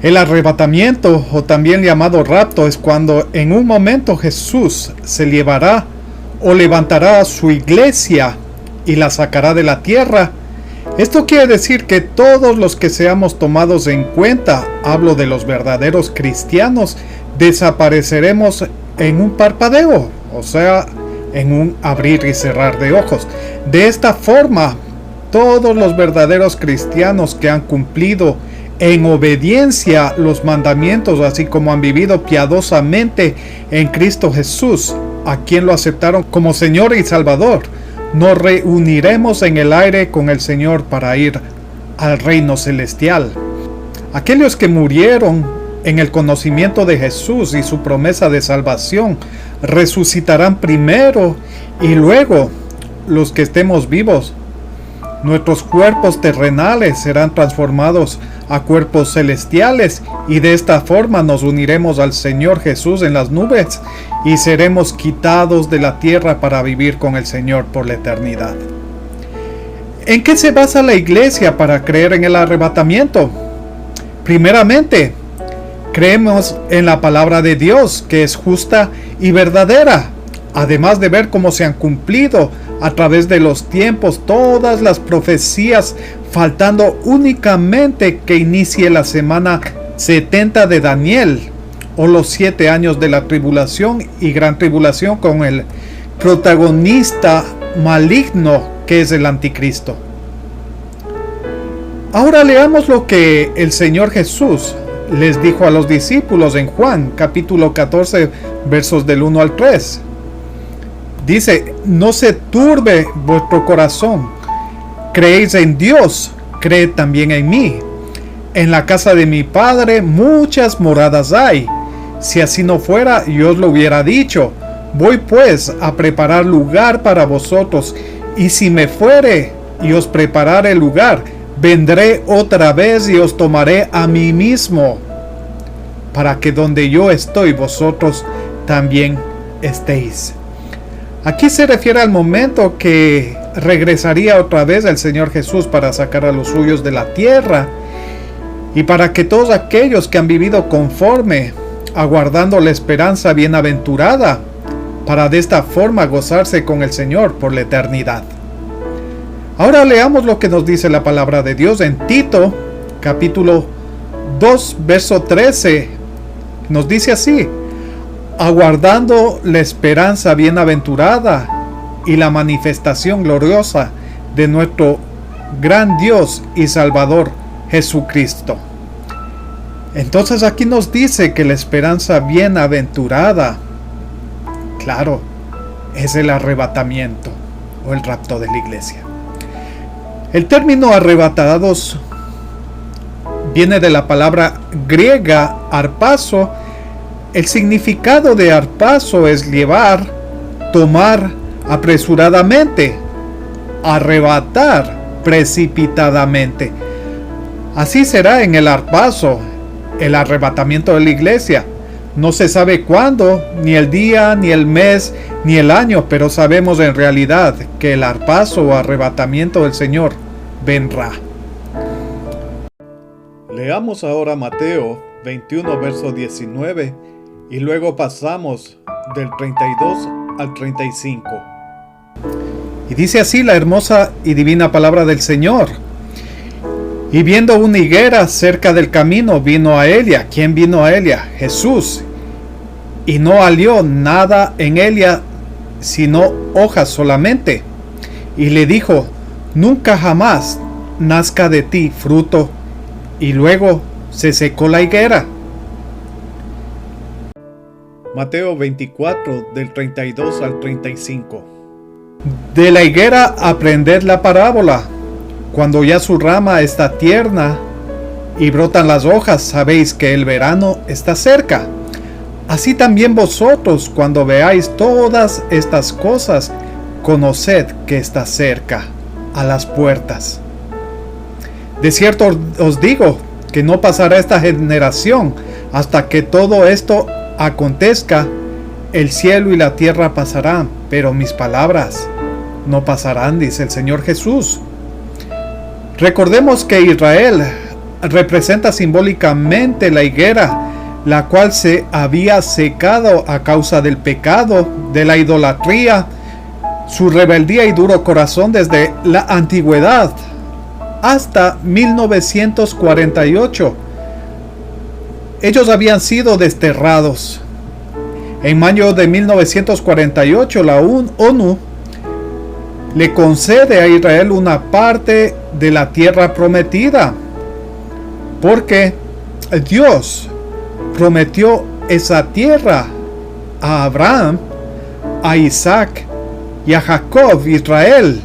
El arrebatamiento, o también llamado rapto, es cuando en un momento Jesús se llevará o levantará a su iglesia y la sacará de la tierra. Esto quiere decir que todos los que seamos tomados en cuenta, hablo de los verdaderos cristianos, desapareceremos en un parpadeo, o sea, en un abrir y cerrar de ojos. De esta forma, todos los verdaderos cristianos que han cumplido en obediencia los mandamientos, así como han vivido piadosamente en Cristo Jesús, a quien lo aceptaron como Señor y Salvador, nos reuniremos en el aire con el Señor para ir al reino celestial. Aquellos que murieron en el conocimiento de Jesús y su promesa de salvación resucitarán primero, y luego los que estemos vivos, nuestros cuerpos terrenales serán transformados a cuerpos celestiales, y de esta forma nos uniremos al Señor Jesús en las nubes y seremos quitados de la tierra para vivir con el Señor por la eternidad. ¿En qué se basa la iglesia para creer en el arrebatamiento? Primeramente, creemos en la palabra de Dios, que es justa y verdadera, además de ver cómo se han cumplido a través de los tiempos todas las profecías, faltando únicamente que inicie la semana 70 de Daniel, o los 7 años de la tribulación y gran tribulación, con el protagonista maligno que es el anticristo. Ahora leamos lo que el Señor Jesús les dijo a los discípulos en Juan capítulo 14 versos del 1 al 3. Dice: no se turbe vuestro corazón, creéis en Dios, creed también en mí. En la casa de mi Padre muchas moradas hay. Si así no fuera, yo os lo hubiera dicho. Voy pues a preparar lugar para vosotros, y si me fuere y os preparare lugar, vendré otra vez y os tomaré a mí mismo, para que donde yo estoy, vosotros también estéis. Aquí se refiere al momento que regresaría otra vez el Señor Jesús para sacar a los suyos de la tierra, y para que todos aquellos que han vivido conforme, aguardando la esperanza bienaventurada, para de esta forma gozarse con el Señor por la eternidad. Ahora leamos lo que nos dice la palabra de Dios en Tito, capítulo 2, verso 13. Nos dice así: aguardando la esperanza bienaventurada y la manifestación gloriosa de nuestro gran Dios y Salvador Jesucristo. Entonces aquí nos dice que la esperanza bienaventurada, claro, es el arrebatamiento o el rapto de la iglesia. El término arrebatados viene de la palabra griega arpazo. El significado de arpazo es llevar, tomar apresuradamente, arrebatar precipitadamente. Así será en el arpazo, el arrebatamiento de la iglesia. No se sabe cuándo, ni el día, ni el mes, ni el año, pero sabemos en realidad que el arpazo o arrebatamiento del Señor vendrá. Leamos ahora Mateo 21, verso 19, y luego pasamos del 32 al 35. Y dice así la hermosa y divina palabra del Señor: y viendo una higuera cerca del camino, vino a ella. ¿Quién vino a ella? Jesús. Y no halló nada en ella, sino hojas solamente. Y le dijo: nunca jamás nazca de ti fruto. Y luego se secó la higuera. Mateo 24, del 32 al 35. De la higuera aprended la parábola. Cuando ya su rama está tierna y brotan las hojas, sabéis que el verano está cerca. Así también vosotros, cuando veáis todas estas cosas, conoced que está cerca, a las puertas. De cierto os digo que no pasará esta generación hasta que todo esto acontezca. El cielo y la tierra pasarán, pero mis palabras no pasarán, dice el Señor Jesús. Recordemos que Israel representa simbólicamente la higuera, la cual se había secado a causa del pecado, de la idolatría, su rebeldía y duro corazón desde la antigüedad hasta 1948. Ellos habían sido desterrados. En mayo de 1948, la ONU le concede a Israel una parte de la tierra prometida, porque Dios prometió esa tierra a Abraham, a Isaac y a Jacob, Israel,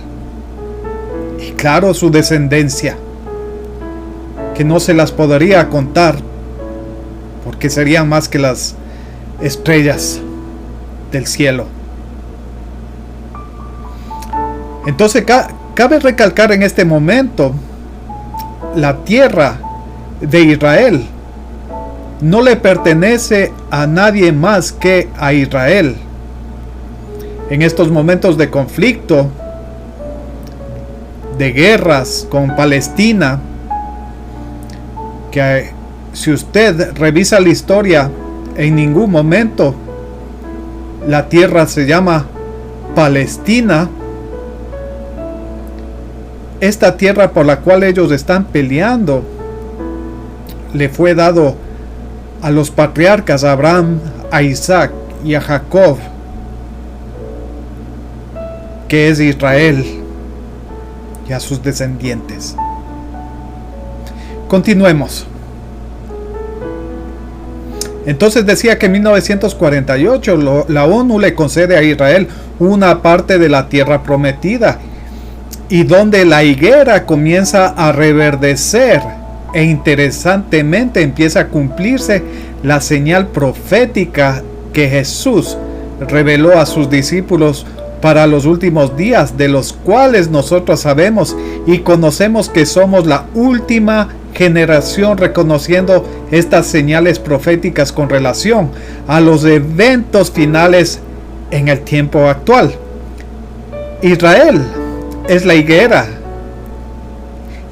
y claro, su descendencia, que no se las podría contar, porque serían más que las estrellas del cielo. Entonces cabe recalcar en este momento, la tierra de Israel no le pertenece a nadie más que a Israel. En estos momentos de conflicto, de guerras con Palestina, que si usted revisa la historia, en ningún momento la tierra se llama Palestina. Esta tierra por la cual ellos están peleando le fue dado a los patriarcas, a Abraham, a Isaac y a Jacob, que es Israel, y a sus descendientes. Continuemos. Entonces decía que en 1948 la ONU le concede a Israel una parte de la tierra prometida, y donde la higuera comienza a reverdecer, e interesantemente empieza a cumplirse la señal profética que Jesús reveló a sus discípulos para los últimos días, de los cuales nosotros sabemos y conocemos que somos la última generación, reconociendo estas señales proféticas con relación a los eventos finales en el tiempo actual. Israel es la higuera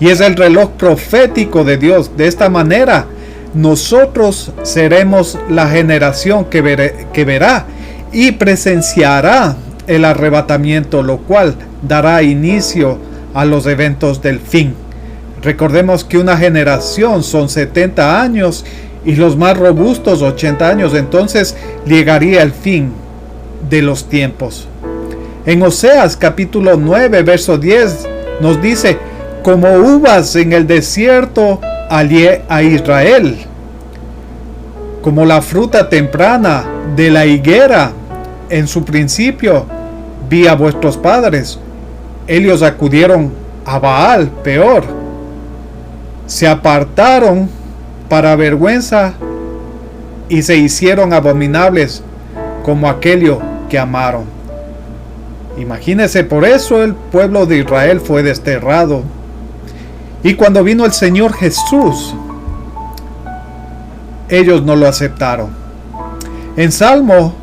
y es el reloj profético de Dios. De esta manera, nosotros seremos la generación que verá y presenciará el arrebatamiento, lo cual dará inicio a los eventos del fin. Recordemos que una generación son 70 años y los más robustos 80 años. Entonces llegaría el fin de los tiempos. En Oseas capítulo 9 verso 10 nos dice: como uvas en el desierto hallé a Israel, como la fruta temprana de la higuera en su principio vi a vuestros padres. Ellos acudieron a Baal, peor, se apartaron para vergüenza y se hicieron abominables como aquello que amaron. Imagínense, por eso el pueblo de Israel fue desterrado. Y cuando vino el Señor Jesús, ellos no lo aceptaron. En Salmo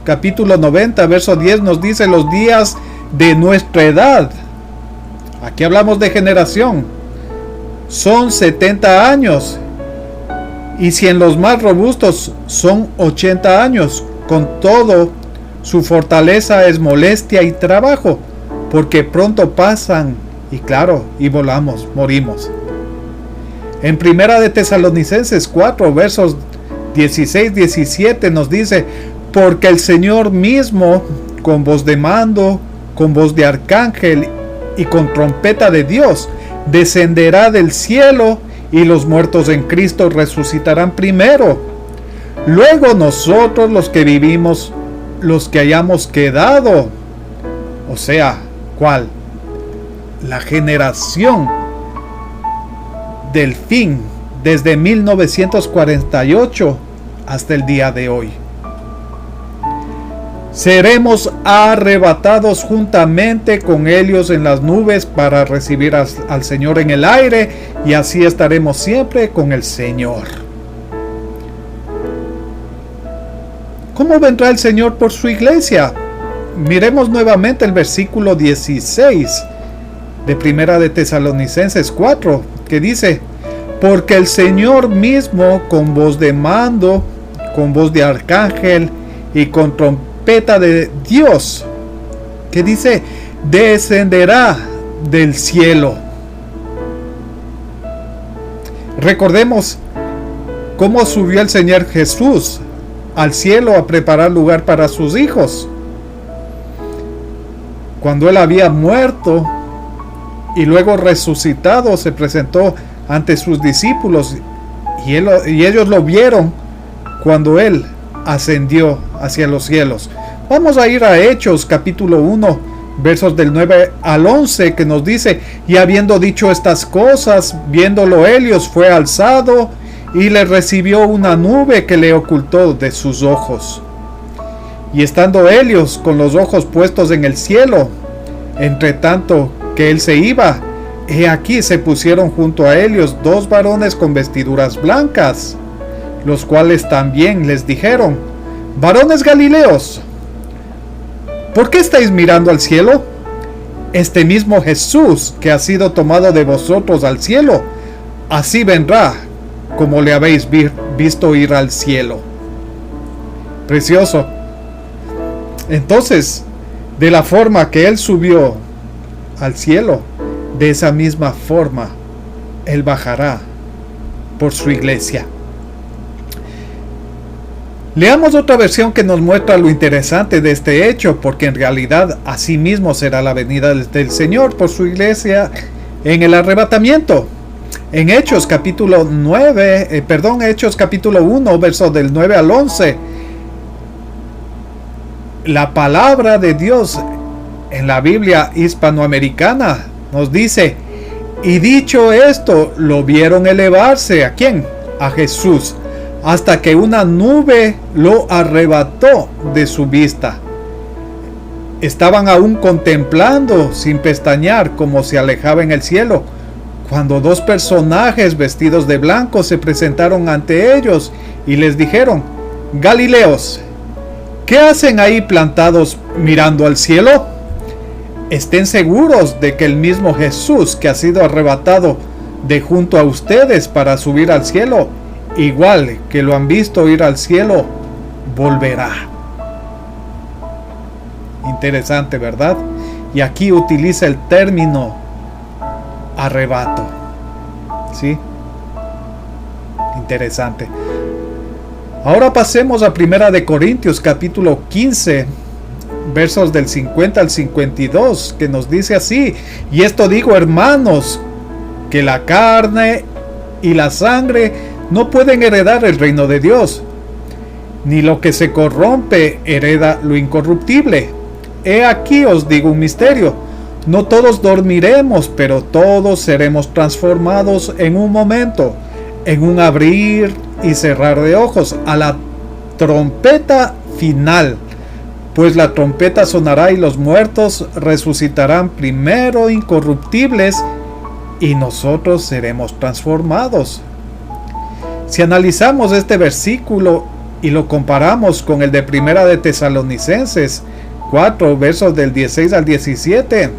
capítulo 90 verso 10 nos dice: los días de nuestra edad, aquí hablamos de generación, son 70 años, y si en los más robustos son 80 años, con todo su fortaleza es molestia y trabajo, porque pronto pasan y claro, y volamos, morimos. En Primera de Tesalonicenses 4 versos 16-17 nos dice: porque el Señor mismo, con voz de mando, con voz de arcángel y con trompeta de Dios, descenderá del cielo, y los muertos en Cristo resucitarán primero. Luego nosotros, los que vivimos, los que hayamos quedado, o sea, ¿cuál? La generación del fin, desde 1948 hasta el día de hoy. Seremos arrebatados juntamente con ellos en las nubes para recibir al Señor en el aire, y así estaremos siempre con el Señor. ¿Cómo vendrá el Señor por su iglesia? Miremos nuevamente el versículo 16 de Primera de Tesalonicenses 4, que dice: porque el Señor mismo, con voz de mando, con voz de arcángel y con trompeta de Dios, que dice, descenderá del cielo. Recordemos cómo subió el Señor Jesús al cielo a preparar lugar para sus hijos. Cuando él había muerto y luego resucitado, se presentó ante sus discípulos y ellos lo vieron cuando él ascendió hacia los cielos. Vamos a ir a Hechos capítulo 1, versos del 9 al 11, que nos dice: y habiendo dicho estas cosas, viéndolo Helios, fue alzado y le recibió una nube que le ocultó de sus ojos. Y estando Helios con los ojos puestos en el cielo, entre tanto que él se iba, he aquí se pusieron junto a Helios dos varones con vestiduras blancas, los cuales también les dijeron: varones Galileos, ¿por qué estáis mirando al cielo? Este mismo Jesús que ha sido tomado de vosotros al cielo, así vendrá como le habéis visto ir al cielo. Precioso. Entonces, de la forma que él subió al cielo, de esa misma forma él bajará por su iglesia. Leamos otra versión que nos muestra lo interesante de este hecho, porque en realidad así mismo será la venida del Señor por su iglesia en el arrebatamiento. En Hechos capítulo 1, versos del 9 al 11, la palabra de Dios en la Biblia hispanoamericana nos dice: y dicho esto, lo vieron elevarse. ¿A quién? A Jesús, hasta que una nube lo arrebató de su vista. Estaban aún contemplando sin pestañear cómo se alejaba en el cielo, cuando dos personajes vestidos de blanco se presentaron ante ellos y les dijeron: Galileos, ¿qué hacen ahí plantados mirando al cielo? Estén seguros de que el mismo Jesús que ha sido arrebatado de junto a ustedes para subir al cielo, igual que lo han visto ir al cielo, volverá. Interesante, ¿verdad? Y aquí utiliza el término arrebato. ¿Sí? Interesante. Ahora pasemos a 1 de Corintios capítulo 15, versos del 50 al 52, que nos dice así: y esto digo, hermanos, que la carne y la sangre no pueden heredar el reino de Dios, ni lo que se corrompe hereda lo incorruptible. He aquí os digo un misterio: no todos dormiremos, pero todos seremos transformados en un momento, en un abrir y cerrar de ojos, a la trompeta final. Pues la trompeta sonará y los muertos resucitarán primero incorruptibles, y nosotros seremos transformados. Si analizamos este versículo y lo comparamos con el de 1 de Tesalonicenses 4, versos del 16 al 17,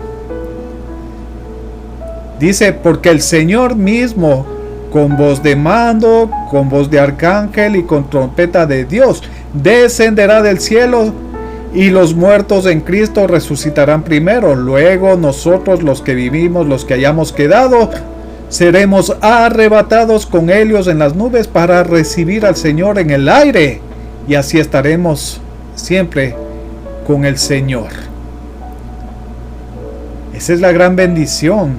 dice: porque el Señor mismo, con voz de mando, con voz de arcángel y con trompeta de Dios, descenderá del cielo, y los muertos en Cristo resucitarán primero. Luego nosotros, los que vivimos, los que hayamos quedado, seremos arrebatados con ellos en las nubes para recibir al Señor en el aire, y así estaremos siempre con el Señor. Esa es la gran bendición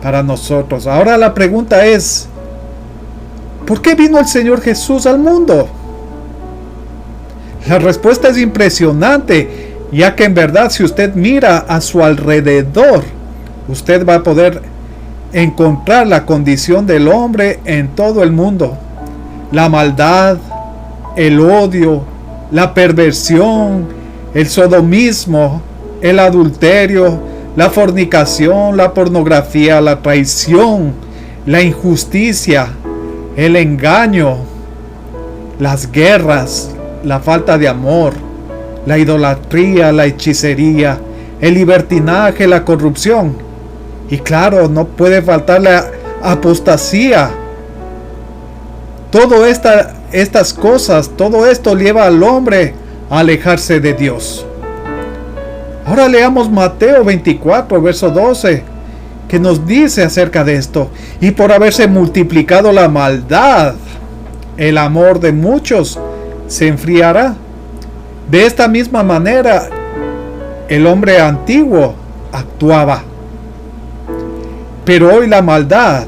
para nosotros. Ahora la pregunta es: ¿por qué vino el Señor Jesús al mundo? La respuesta es impresionante, ya que en verdad, si usted mira a su alrededor, usted va a poder encontrar la condición del hombre en todo el mundo. La maldad, el odio, la perversión, el sodomismo, el adulterio, la fornicación, la pornografía, la traición, la injusticia, el engaño, las guerras, la falta de amor, la idolatría, la hechicería, el libertinaje, la corrupción. Y claro, no puede faltarle apostasía. Estas cosas, todo esto lleva al hombre a alejarse de Dios. Ahora leamos Mateo 24, verso 12, que nos dice acerca de esto. Y por haberse multiplicado la maldad, el amor de muchos se enfriará. De esta misma manera, el hombre antiguo actuaba. Pero hoy la maldad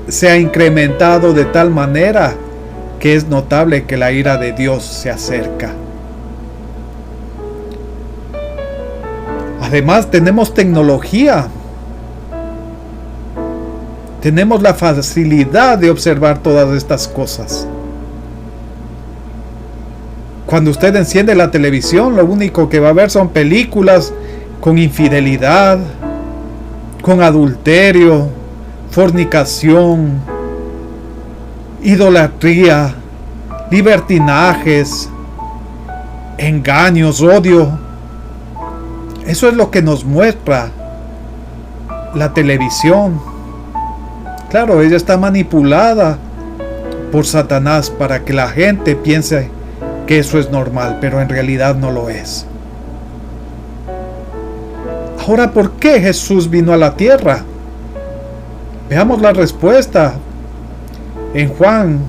se ha incrementado de tal manera que es notable que la ira de Dios se acerca. Además, tenemos tecnología. Tenemos la facilidad de observar todas estas cosas. Cuando usted enciende la televisión, lo único que va a ver son películas con infidelidad, con adulterio, fornicación, idolatría, libertinajes, engaños, odio. Eso es lo que nos muestra la televisión. Claro, ella está manipulada por Satanás para que la gente piense que eso es normal, pero en realidad no lo es. Ahora, ¿por qué Jesús vino a la tierra? Veamos la respuesta en Juan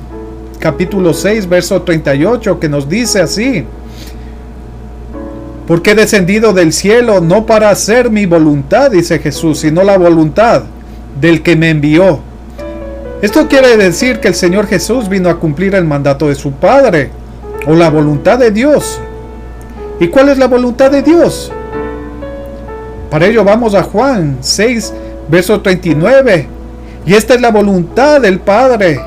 capítulo 6, verso 38, que nos dice así: porque he descendido del cielo no para hacer mi voluntad, dice Jesús, sino la voluntad del que me envió. Esto quiere decir que el Señor Jesús vino a cumplir el mandato de su Padre, o la voluntad de Dios. ¿Y cuál es la voluntad de Dios? Para ello vamos a Juan 6, verso 39. Y esta es la voluntad del Padre,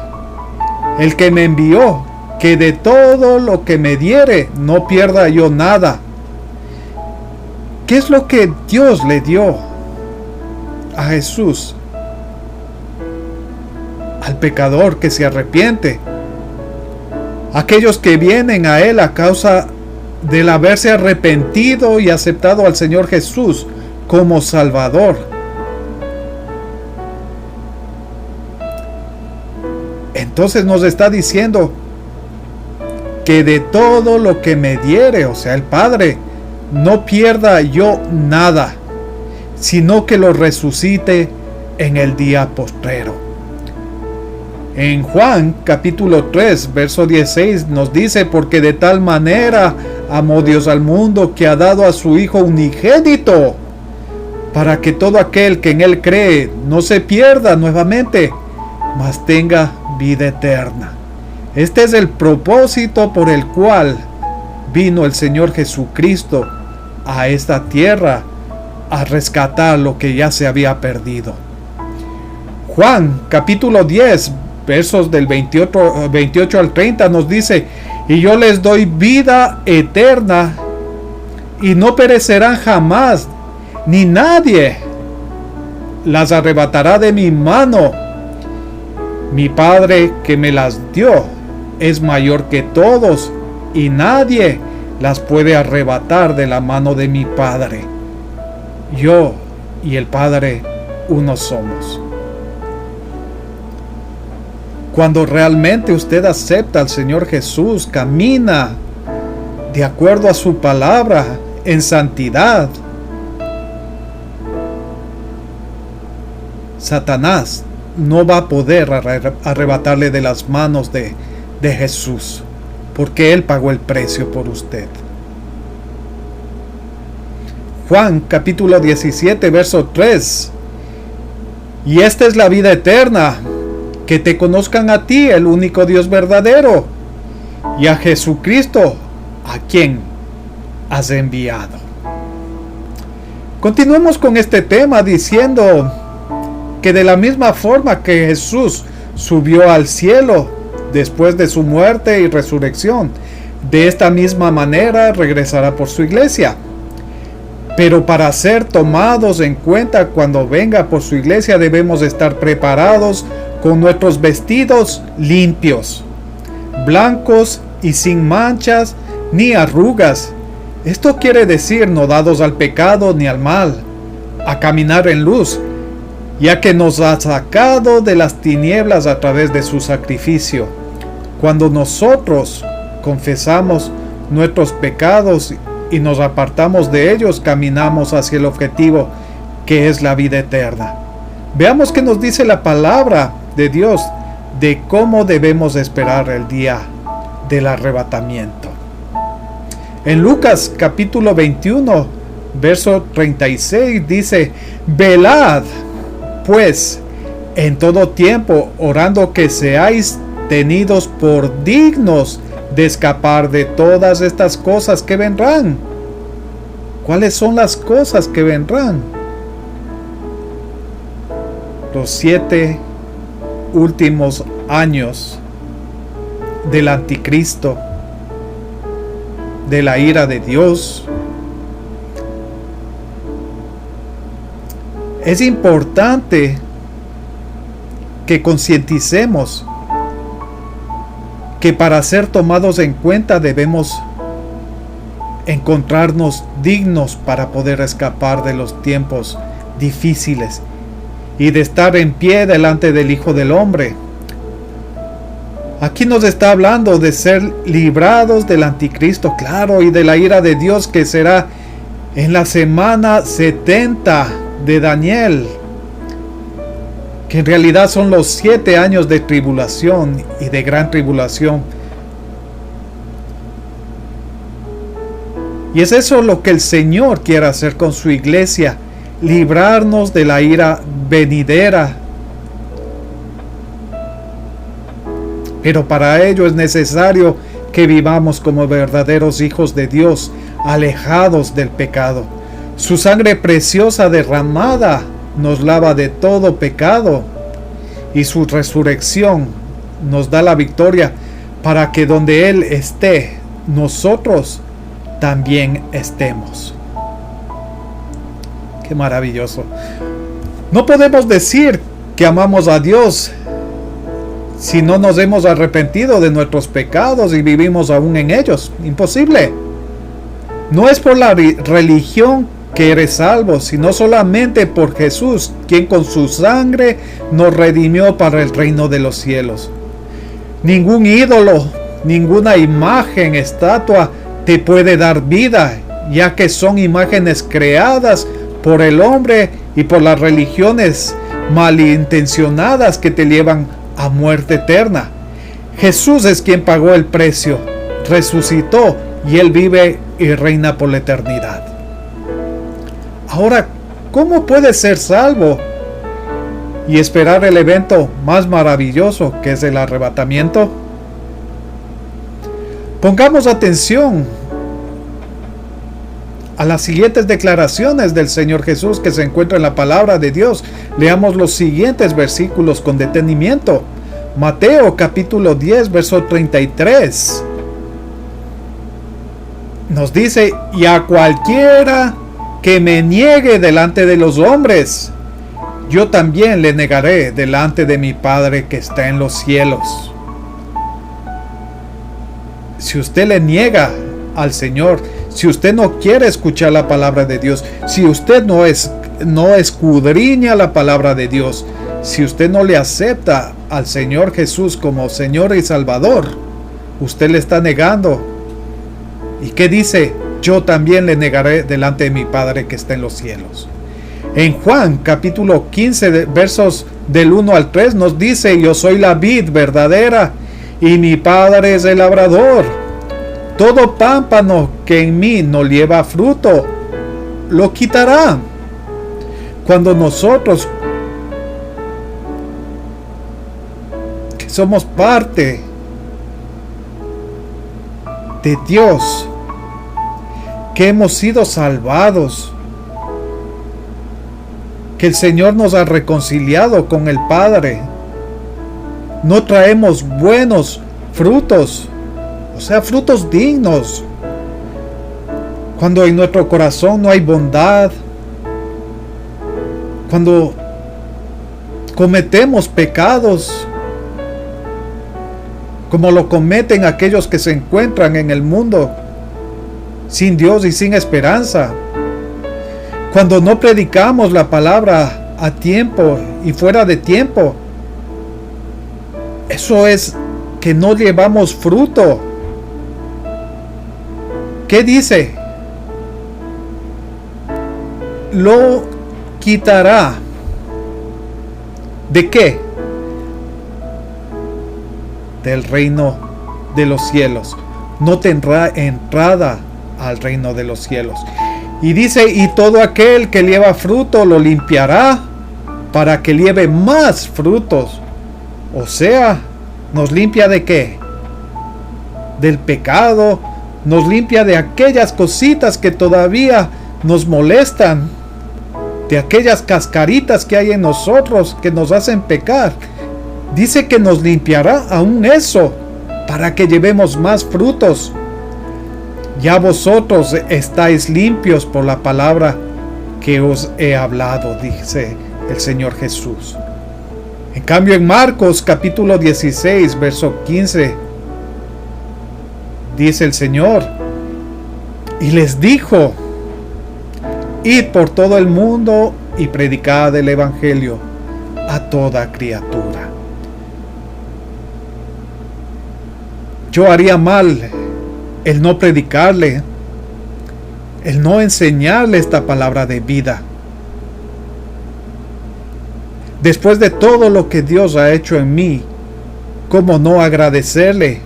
el que me envió, que de todo lo que me diere no pierda yo nada. ¿Qué es lo que Dios le dio a Jesús? Al pecador que se arrepiente. Aquellos que vienen a Él a causa del haberse arrepentido y aceptado al Señor Jesús como Salvador. Entonces nos está diciendo que de todo lo que me diere, o sea, el Padre, no pierda yo nada, sino que lo resucite en el día postrero. En Juan capítulo 3, verso 16 nos dice: porque de tal manera amó Dios al mundo que ha dado a su Hijo unigénito, para que todo aquel que en Él cree no se pierda nuevamente, mas tenga vida eterna. Este es el propósito por el cual vino el Señor Jesucristo a esta tierra, a rescatar lo que ya se había perdido. Juan capítulo 10, versos del 28 al 30 nos dice: y yo les doy vida eterna, y no perecerán jamás, ni nadie las arrebatará de mi mano. Mi Padre que me las dio es mayor que todos, y nadie las puede arrebatar de la mano de mi Padre. Yo y el Padre uno somos. Cuando realmente usted acepta al Señor Jesús, camina de acuerdo a su palabra en santidad, Satanás no va a poder arrebatarle de las manos de Jesús, porque Él pagó el precio por usted. Juan capítulo 17, verso 3. Y esta es la vida eterna, que te conozcan a ti, el único Dios verdadero, y a Jesucristo, a quien has enviado. Continuemos con este tema diciendo que de la misma forma que Jesús subió al cielo después de su muerte y resurrección, de esta misma manera regresará por su iglesia. Pero para ser tomados en cuenta cuando venga por su iglesia, debemos estar preparados con nuestros vestidos limpios, blancos y sin manchas ni arrugas. Esto quiere decir no dados al pecado ni al mal, a caminar en luz ya que nos ha sacado de las tinieblas a través de su sacrificio. Cuando nosotros confesamos nuestros pecados y nos apartamos de ellos, caminamos hacia el objetivo, que es la vida eterna. Veamos qué nos dice la palabra de Dios de cómo debemos esperar el día del arrebatamiento. En Lucas capítulo 21, verso 36 dice: velad pues en todo tiempo, orando que seáis tenidos por dignos de escapar de todas estas cosas que vendrán. ¿Cuáles son las cosas que vendrán? Los 7 últimos años del anticristo, de la ira de Dios. Es importante que concienticemos que para ser tomados en cuenta debemos encontrarnos dignos para poder escapar de los tiempos difíciles y de estar en pie delante del Hijo del Hombre. Aquí nos está hablando de ser librados del anticristo, claro, y de la ira de Dios, que será en la semana 70 de Daniel, que en realidad son los 7 años de tribulación y de gran tribulación. Y es eso lo que el Señor quiere hacer con su iglesia, librarnos de la ira venidera. Pero para ello es necesario que vivamos como verdaderos hijos de Dios, alejados del pecado. Su sangre preciosa derramada nos lava de todo pecado, y su resurrección nos da la victoria para que donde Él esté, nosotros también estemos. Qué maravilloso. No podemos decir que amamos a Dios si no nos hemos arrepentido de nuestros pecados y vivimos aún en ellos. Imposible. No es por la religión que eres salvo, sino solamente por Jesús, quien con su sangre nos redimió para el reino de los cielos. Ningún ídolo, ninguna imagen, estatua te puede dar vida, ya que son imágenes creadas por el hombre y por las religiones malintencionadas que te llevan a muerte eterna. Jesús es quien pagó el precio, resucitó y Él vive y reina por la eternidad. Ahora, ¿cómo puedes ser salvo y esperar el evento más maravilloso que es el arrebatamiento? Pongamos atención a las siguientes declaraciones del Señor Jesús que se encuentran en la palabra de Dios. Leamos los siguientes versículos con detenimiento. Mateo capítulo 10, verso 33. Nos dice: y a cualquiera que me niegue delante de los hombres, yo también le negaré delante de mi Padre que está en los cielos. Si usted le niega al Señor, si usted no quiere escuchar la palabra de Dios, si usted no escudriña la palabra de Dios, si usted no le acepta al Señor Jesús como Señor y Salvador, usted le está negando. ¿Y qué dice? Yo también le negaré delante de mi Padre que está en los cielos. En Juan capítulo 15, versos del 1 al 3 nos dice: yo soy la vid verdadera y mi Padre es el labrador. Todo pámpano que en mí no lleva fruto, lo quitará. Cuando nosotros, que somos parte de Dios, que hemos sido salvados, que el Señor nos ha reconciliado con el Padre, no traemos buenos frutos, o sea, frutos dignos. Cuando en nuestro corazón no hay bondad, cuando cometemos pecados como lo cometen aquellos que se encuentran en el mundo sin Dios y sin esperanza, cuando no predicamos la palabra a tiempo y fuera de tiempo. Eso es que no llevamos fruto. ¿Qué dice? Lo quitará. ¿De qué? Del reino de los cielos. No tendrá entrada al reino de los cielos. Y dice, y todo aquel que lleva fruto lo limpiará para que lleve más frutos. O sea, ¿nos limpia de qué? Del pecado. Nos limpia de aquellas cositas que todavía nos molestan. De aquellas cascaritas que hay en nosotros que nos hacen pecar. Dice que nos limpiará aún eso para que llevemos más frutos. Ya vosotros estáis limpios por la palabra que os he hablado, dice el Señor Jesús. En cambio, en Marcos capítulo 16, verso 15, dice el Señor, y les dijo, id por todo el mundo y predicad el evangelio a toda criatura. Yo haría mal el no predicarle, el no enseñarle esta palabra de vida. Después de todo lo que Dios ha hecho en mí, ¿cómo no agradecerle?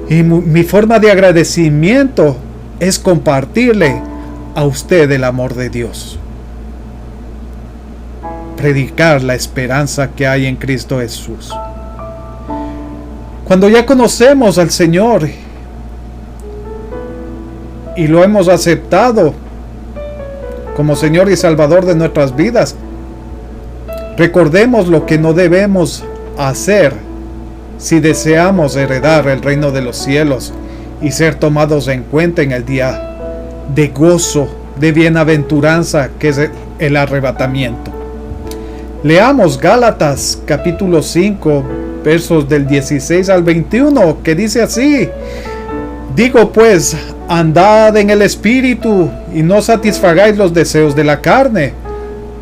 Y mi forma de agradecimiento es compartirle a usted el amor de Dios. Predicar la esperanza que hay en Cristo Jesús. Cuando ya conocemos al Señor y lo hemos aceptado como Señor y Salvador de nuestras vidas, recordemos lo que no debemos hacer si deseamos heredar el reino de los cielos y ser tomados en cuenta en el día de gozo, de bienaventuranza, que es el arrebatamiento. Leamos Gálatas capítulo 5, versos del 16 al 21, que dice así: digo pues, andad en el Espíritu y no satisfagáis los deseos de la carne,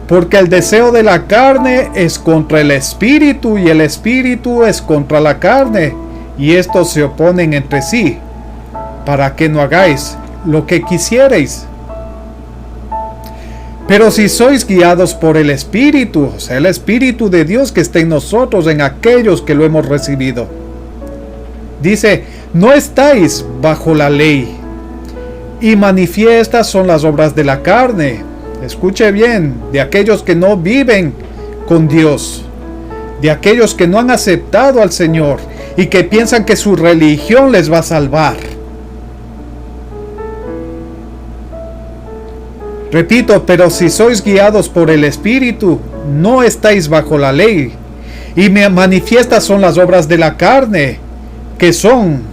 porque el deseo de la carne es contra el Espíritu y el Espíritu es contra la carne, y estos se oponen entre sí, para que no hagáis lo que quisierais. Pero si sois guiados por el Espíritu, o sea, el Espíritu de Dios que está en nosotros, en aquellos que lo hemos recibido, dice, no estáis bajo la ley, y manifiestas son las obras de la carne. Escuche bien, de aquellos que no viven con Dios, de aquellos que no han aceptado al Señor y que piensan que su religión les va a salvar. Repito, pero si sois guiados por el Espíritu, no estáis bajo la ley. Y manifiestas son las obras de la carne, que son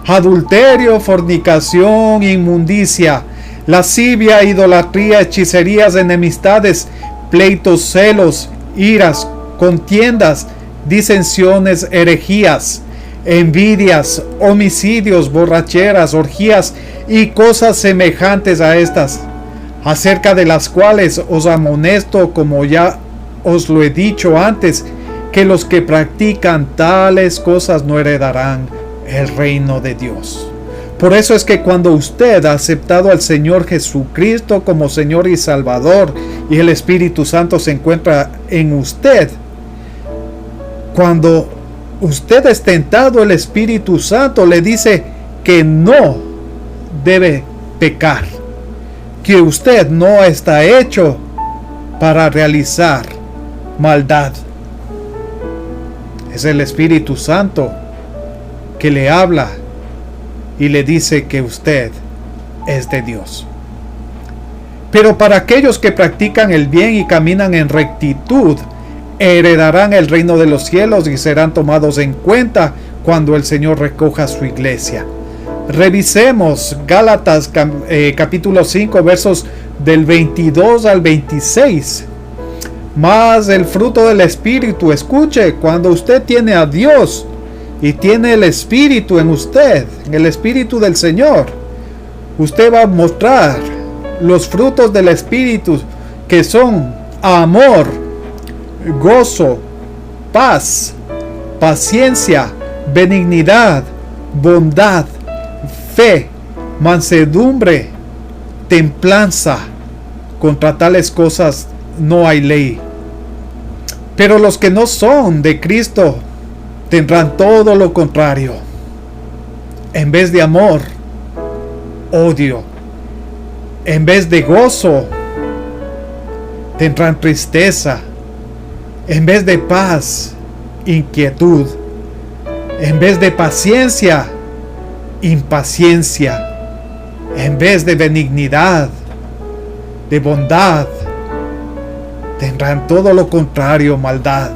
adulterio, fornicación, inmundicia, lascivia, idolatría, hechicerías, enemistades, pleitos, celos, iras, contiendas, disensiones, herejías, envidias, homicidios, borracheras, orgías y cosas semejantes a estas, acerca de las cuales os amonesto, como ya os lo he dicho antes, que los que practican tales cosas no heredarán el reino de Dios. Por eso es que cuando usted ha aceptado al Señor Jesucristo como Señor y Salvador, y el Espíritu Santo se encuentra en usted, cuando usted es tentado, el Espíritu Santo le dice que no debe pecar, que usted no está hecho para realizar maldad. Es el Espíritu Santo que le habla y le dice que usted es de Dios. Pero para aquellos que practican el bien y caminan en rectitud, heredarán el reino de los cielos y serán tomados en cuenta cuando el Señor recoja su iglesia. Revisemos Gálatas capítulo 5, versos del 22 al 26. Más el fruto del Espíritu. Escuche, cuando usted tiene a Dios y tiene el Espíritu en usted, el Espíritu del Señor, usted va a mostrar los frutos del Espíritu, que son amor, gozo, paz, paciencia, benignidad, bondad, fe, mansedumbre, templanza. Contra tales cosas no hay ley. Pero los que no son de Cristo tendrán todo lo contrario. En vez de amor, odio. En vez de gozo, tendrán tristeza. En vez de paz, inquietud. En vez de paciencia, impaciencia. En vez de benignidad, de bondad, tendrán todo lo contrario, maldad,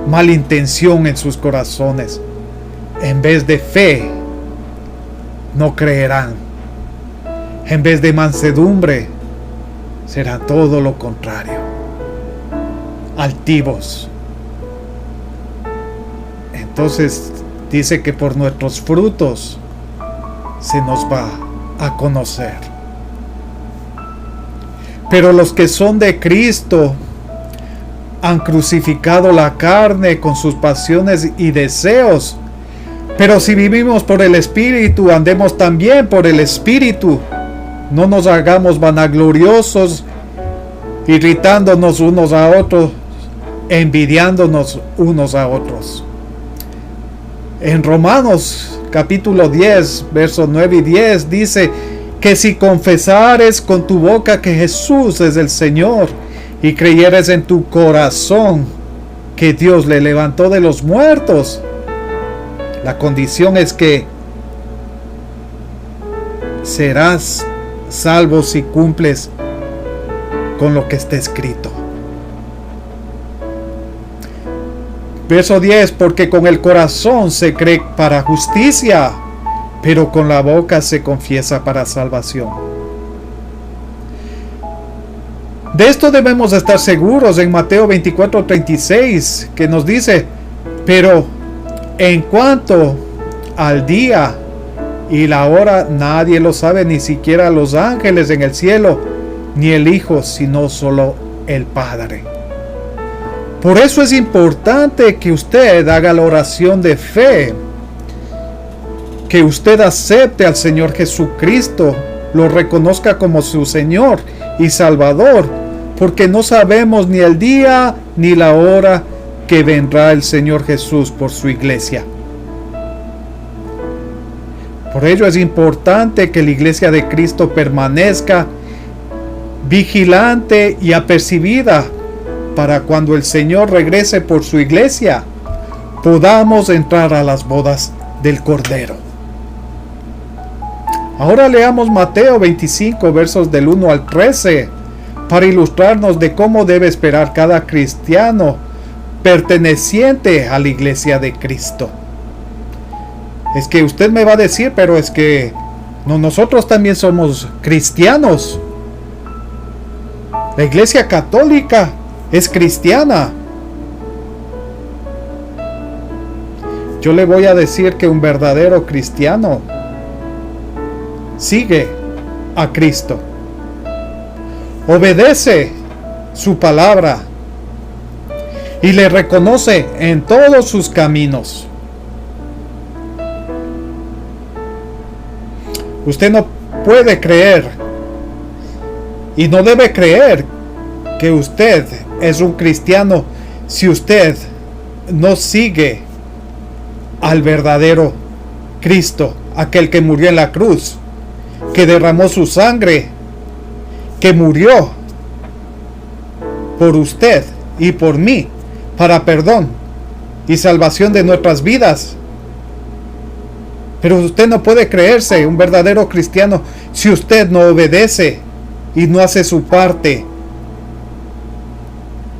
malintención en sus corazones. En vez de fe, no creerán. En vez de mansedumbre, será todo lo contrario. Altivos. Entonces dice que por nuestros frutos se nos va a conocer. Pero los que son de Cristo han crucificado la carne con sus pasiones y deseos. Pero si vivimos por el Espíritu, andemos también por el Espíritu. No nos hagamos vanagloriosos, irritándonos unos a otros, envidiándonos unos a otros. En Romanos capítulo 10, versos 9 y 10 dice que si confesares con tu boca que Jesús es el Señor y creyeres en tu corazón que Dios le levantó de los muertos, la condición es que serás salvo si cumples con lo que está escrito. Verso 10, porque con el corazón se cree para justicia, pero con la boca se confiesa para salvación. De esto debemos estar seguros en Mateo 24:36, que nos dice, pero en cuanto al día y la hora, nadie lo sabe, ni siquiera los ángeles en el cielo, ni el Hijo, sino solo el Padre. Por eso es importante que usted haga la oración de fe, que usted acepte al Señor Jesucristo, lo reconozca como su Señor y Salvador, porque no sabemos ni el día ni la hora que vendrá el Señor Jesús por su iglesia. Por ello es importante que la iglesia de Cristo permanezca vigilante y apercibida para cuando el Señor regrese por su iglesia, podamos entrar a las bodas del Cordero. Ahora leamos Mateo 25, versos del 1 al 13, para ilustrarnos de cómo debe esperar cada cristiano perteneciente a la iglesia de Cristo. Es que usted me va a decir, pero es que nosotros también somos cristianos. La iglesia católica es cristiana. Yo le voy a decir que un verdadero cristiano sigue a Cristo, obedece su palabra y le reconoce en todos sus caminos. Usted no puede creer y no debe creer que usted es un cristiano si usted no sigue al verdadero Cristo, aquel que murió en la cruz, que derramó su sangre, que murió por usted y por mí para perdón y salvación de nuestras vidas. Pero usted no puede creerse un verdadero cristiano si usted no obedece y no hace su parte.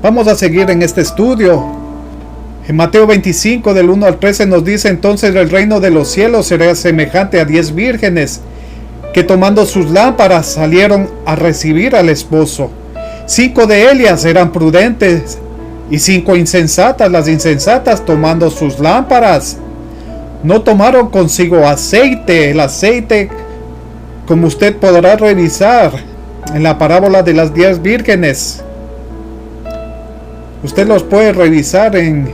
Vamos a seguir en este estudio. En Mateo 25 del 1 al 13 nos dice: entonces el reino de los cielos será semejante a 10 vírgenes que tomando sus lámparas salieron a recibir al esposo. 5 de ellas eran prudentes y 5 insensatas. Las insensatas, tomando sus lámparas, no tomaron consigo aceite. El aceite, como usted podrá revisar en la parábola de las 10 vírgenes, Usted los puede revisar en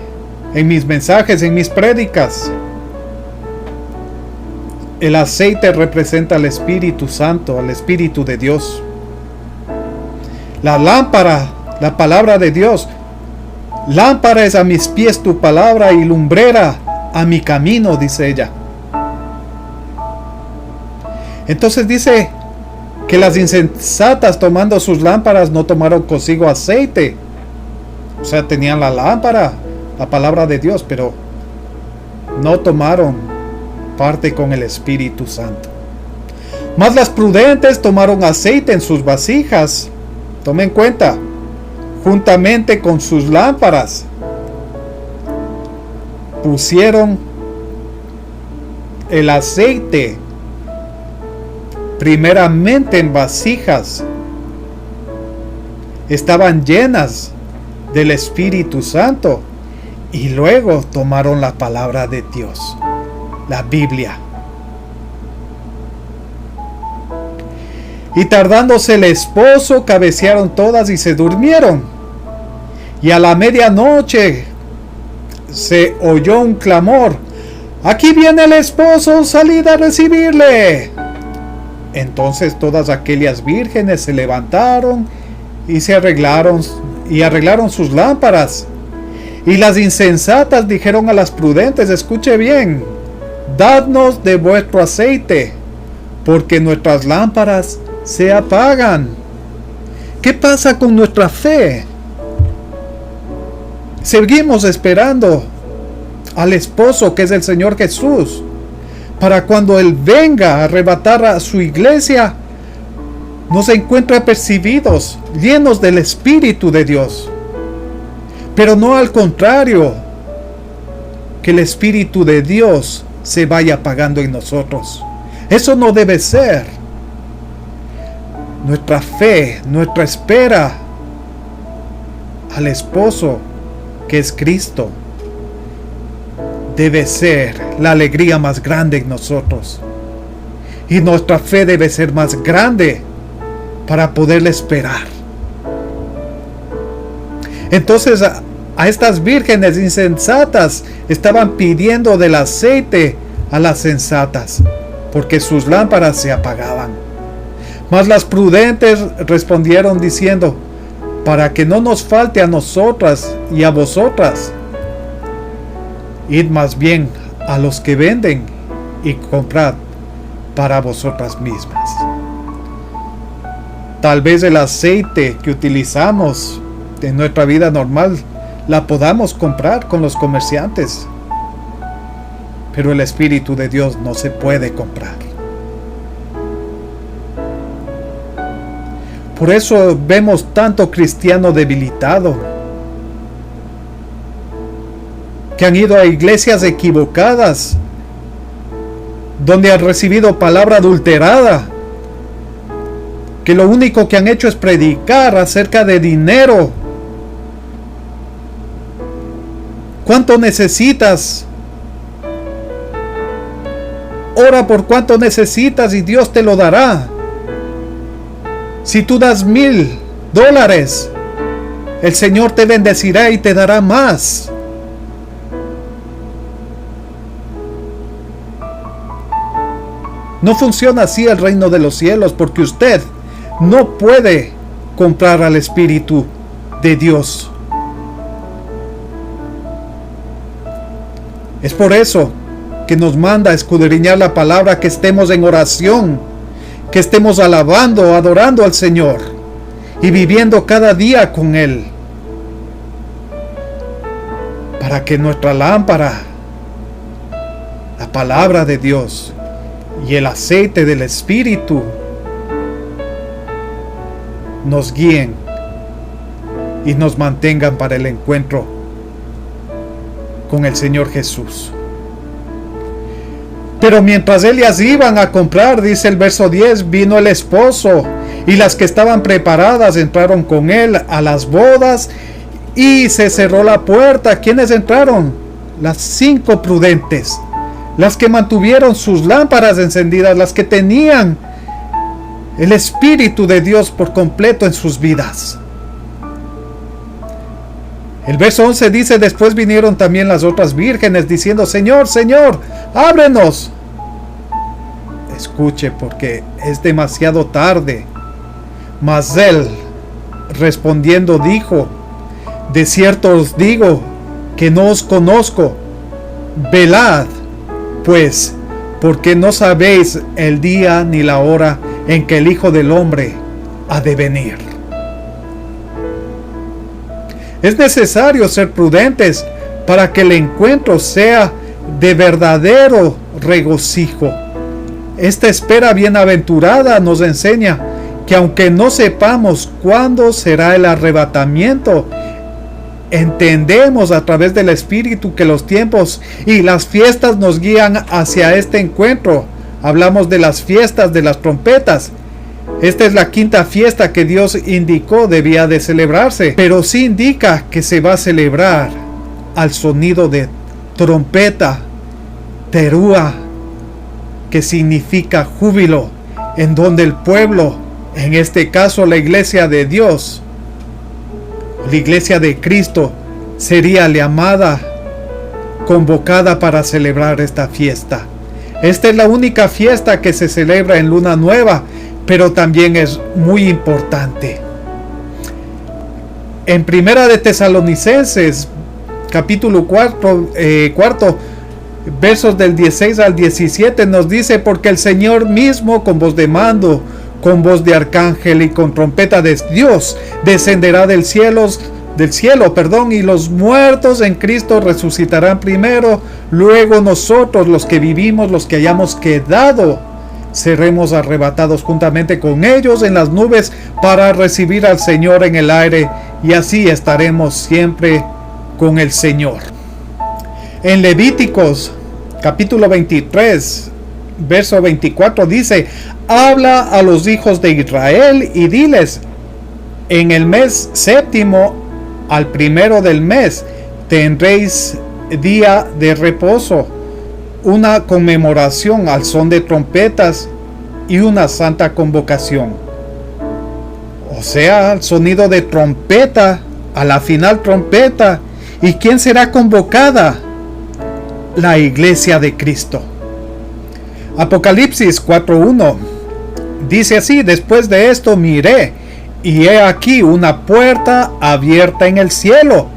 mis mensajes, en mis prédicas. El aceite representa al Espíritu Santo, al Espíritu de Dios. La lámpara, la palabra de Dios. Lámpara es a mis pies tu palabra y lumbrera a mi camino, dice ella. Entonces dice que las insensatas, tomando sus lámparas, no tomaron consigo aceite. O sea, tenían la lámpara, la palabra de Dios, pero no tomaron parte con el Espíritu Santo. Mas las prudentes tomaron aceite en sus vasijas. Tomen cuenta, juntamente con sus lámparas, pusieron el aceite primeramente en vasijas. Estaban llenas del Espíritu Santo y luego tomaron la palabra de Dios, la Biblia. Y tardándose el esposo, cabecearon todas y se durmieron. Y a la medianoche se oyó un clamor: ¡aquí viene el esposo! ¡Salid a recibirle! Entonces todas aquellas vírgenes se levantaron y arreglaron sus lámparas. Y las insensatas dijeron a las prudentes: escuche bien, dadnos de vuestro aceite, porque nuestras lámparas se apagan. ¿Qué pasa con nuestra fe? Seguimos esperando al esposo, que es el Señor Jesús, para cuando Él venga a arrebatar a su iglesia, nos encuentre apercibidos, llenos del Espíritu de Dios. Pero no al contrario, que el Espíritu de Dios se vaya apagando en nosotros. Eso no debe ser. Nuestra fe, nuestra espera al esposo, que es Cristo, debe ser la alegría más grande en nosotros. Y nuestra fe debe ser más grande para poderle esperar. Entonces a estas vírgenes insensatas estaban pidiendo del aceite a las sensatas, porque sus lámparas se apagaban. Mas las prudentes respondieron diciendo: para que no nos falte a nosotras y a vosotras, id más bien a los que venden y comprad para vosotras mismas. Tal vez el aceite que utilizamos en nuestra vida normal la podamos comprar con los comerciantes, pero el Espíritu de Dios no se puede comprar. Por eso vemos tanto cristiano debilitado, que han ido a iglesias equivocadas, donde han recibido palabra adulterada, que lo único que han hecho es predicar acerca de dinero. ¿Cuánto necesitas? Ora por cuánto necesitas y Dios te lo dará. Si tú das $1,000, el Señor te bendecirá y te dará más. No funciona así el reino de los cielos, porque usted no puede comprar al Espíritu de Dios. Es por eso que nos manda a escudriñar la palabra, que estemos en oración, que estemos alabando, adorando al Señor y viviendo cada día con Él, para que nuestra lámpara, la palabra de Dios y el aceite del Espíritu nos guíen y nos mantengan para el encuentro con el Señor Jesús. Pero mientras ellas iban a comprar, dice el verso 10, vino el esposo, y las que estaban preparadas entraron con él a las bodas, y se cerró la puerta. ¿Quiénes entraron? Las 5 prudentes, las que mantuvieron sus lámparas encendidas, las que tenían el Espíritu de Dios por completo en sus vidas. El verso 11 dice: después vinieron también las otras vírgenes diciendo: Señor, Señor, ábrenos. Escuche, porque es demasiado tarde. Mas él, respondiendo, dijo: de cierto os digo que no os conozco. Velad, pues, porque no sabéis el día ni la hora en que el Hijo del Hombre ha de venir. Es necesario ser prudentes para que el encuentro sea de verdadero regocijo. Esta espera bienaventurada nos enseña que aunque no sepamos cuándo será el arrebatamiento, entendemos a través del Espíritu que los tiempos y las fiestas nos guían hacia este encuentro. Hablamos de las fiestas de las trompetas. Esta es la quinta fiesta que Dios indicó debía de celebrarse, pero sí indica que se va a celebrar al sonido de trompeta, terúa, que significa júbilo, en donde el pueblo, en este caso la iglesia de Dios, la iglesia de Cristo, sería llamada, convocada para celebrar esta fiesta. Esta es la única fiesta que se celebra en luna nueva, pero también es muy importante. En Primera de Tesalonicenses, capítulo 4, versos del 16 al 17, nos dice: porque el Señor mismo, con voz de mando, con voz de arcángel y con trompeta de Dios, descenderá del cielo, y los muertos en Cristo resucitarán primero. Luego nosotros, los que vivimos, los que hayamos quedado, seremos arrebatados juntamente con ellos en las nubes para recibir al Señor en el aire, y así estaremos siempre con el Señor. En Levíticos capítulo 23, verso 24 dice: habla a los hijos de Israel y diles: en el mes séptimo, al primero del mes, tendréis día de reposo, una conmemoración al son de trompetas y una santa convocación. O sea, el sonido de trompeta, a la final trompeta. ¿Y quién será convocada? La iglesia de Cristo. Apocalipsis 4:1 dice así: después de esto miré, y he aquí una puerta abierta en el cielo,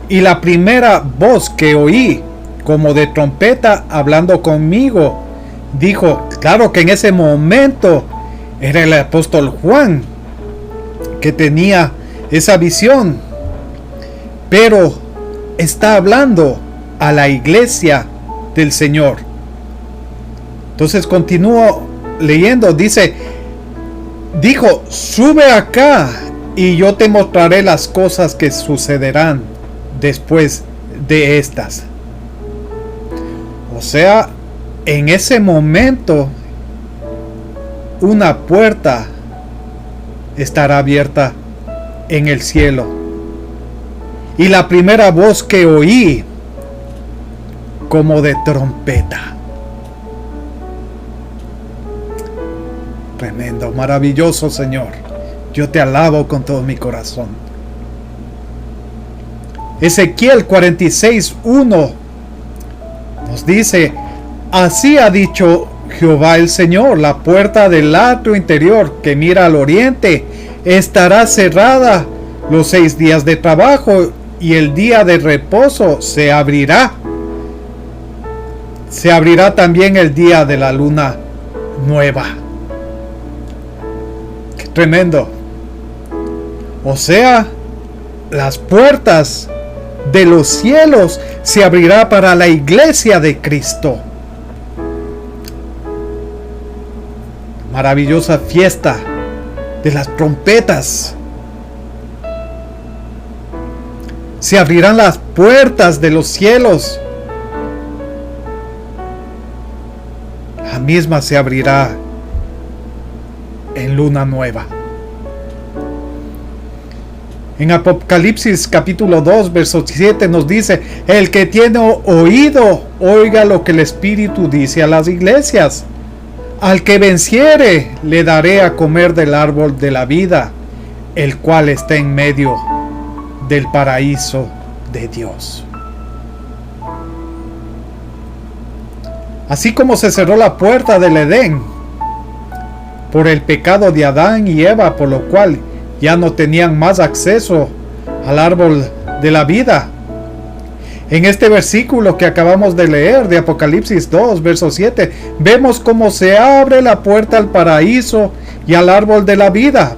y la primera voz que oí, como de trompeta hablando conmigo, dijo, claro que en ese momento era el apóstol Juan que tenía esa visión, pero está hablando a la iglesia del Señor. Entonces continúo leyendo, dijo, sube acá y yo te mostraré las cosas que sucederán después de estas. O sea, en ese momento una puerta estará abierta en el cielo. Y la primera voz que oí, como de trompeta. Tremendo, maravilloso Señor. Yo te alabo con todo mi corazón. Ezequiel 46:1 nos dice: así ha dicho Jehová el Señor, la puerta del atrio interior que mira al oriente estará cerrada los 6 días de trabajo, y el día de reposo se abrirá. Se abrirá también el día de la luna nueva. ¡Qué tremendo! O sea, las puertas de los cielos se abrirá para la iglesia de Cristo. Maravillosa fiesta de las trompetas. Se abrirán las puertas de los cielos. La misma se abrirá en luna nueva. En Apocalipsis capítulo 2, verso 7 nos dice: el que tiene oído, oiga lo que el Espíritu dice a las iglesias. Al que venciere, le daré a comer del árbol de la vida, el cual está en medio del paraíso de Dios. Así como se cerró la puerta del Edén por el pecado de Adán y Eva, por lo cual ya no tenían más acceso al árbol de la vida. En este versículo que acabamos de leer de Apocalipsis 2, verso 7, vemos cómo se abre la puerta al paraíso y al árbol de la vida.